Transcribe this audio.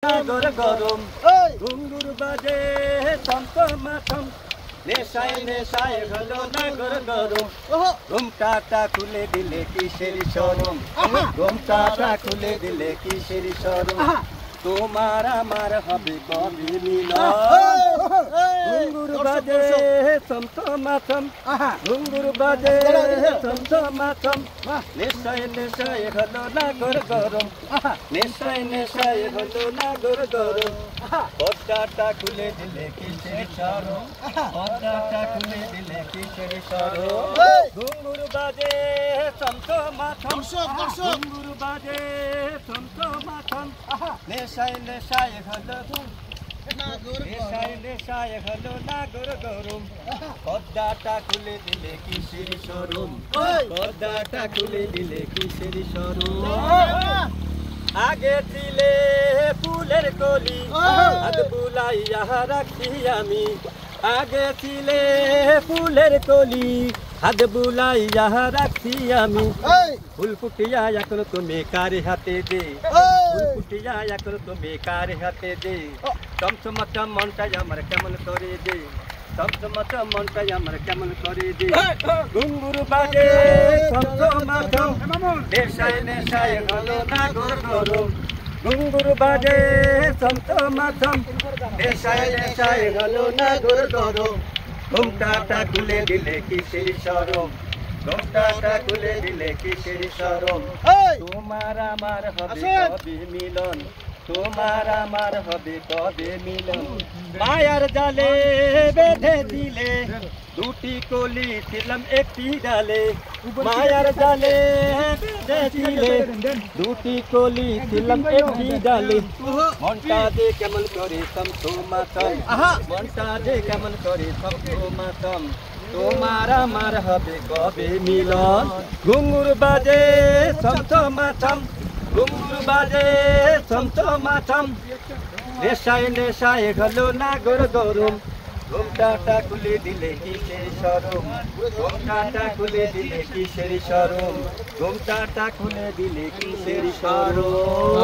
নাগর গরম ঘুঙ্গুর বাজে টমটমাটম নেশায় নেশায় হলো নাগর গরম ঘুমটাটা খুলে দিলে কিসের শরম ঘুমটাটা খুলে দিলে কিসের শরম তোমার আমার হবে কবে মিলন ঘুঙ্গুর বাজে টমটমাটম ঘুঙ্গুর বাজে টমটমাটম নেশায় নেশায় হলো নাগর গরম নেশায় নেশায় হলো নাগর গরম পর্দাটা খুলে দিলে কিসের শরম পর্দাটা খুলে দিলে কিসের শরম ঘুঙ্গুর বাজে টমটমাটম ঘুঙ্গুর বাজে টমটমাটম নেশায় নেশায় হলো নেশায় নেশায় হলো নাগর গরম পর্দাটা খুলে দিলে কিসের শরম পর্দাটা খুলে দিলে কিসের শরম আগে ছিলে ফুলের কলি হাত বুলাইয়া রাখি আমি আগে ছিলে ফুলের কলি হাত বুলাইয়া রাখি আমি ফুল ফুটিয়া এখন তুমি কার হাতে দে ফুল ফুটিয়া এখন তুমি কার হাতে দে চমচমাচম মনটাই আমার কেমন করে দে চমচমাচম মনটাই আমার কেমন করে দে ঘুঙ্গুর বাজে চমচমাচম নেশায় নেশায় হলো নাগর গরম ঘুঙ্গুর বাজে চমচমাচম নেশায় নেশায় হলো নাগর গরম ঘুমটাটা খুলে দিলে কিসের শরম ঘুমটাটা খুলে দিলে কিসের শরম তোমার আমার হবে কবে মিলন তোমার আমার হবে কবে মিলন মায়ার জালে বেঁধে দিলে দুটি কলি ছিলাম একটি ডালে মায়ার জালে বেঁধে দিলে দুটি কলি ছিলাম একটি ডালে মনটা দে কেমন করে টমটমাটম মনটা দে কেমন করে টমটমাটম তোমার আমার হবে কবে মিলন ঘুঙ্গুর বাজে টমটমাটম ঘুঙ্গুর বাজে টমটমাটম নেশায় নেশায় হলো নাগর গরম ঘুমটাটা খুলে দিলে কিসের শরম ঘুমটাটা খুলে দিলে কিসের শরম ঘুমটাটা খুলে দিলে কিসের শরম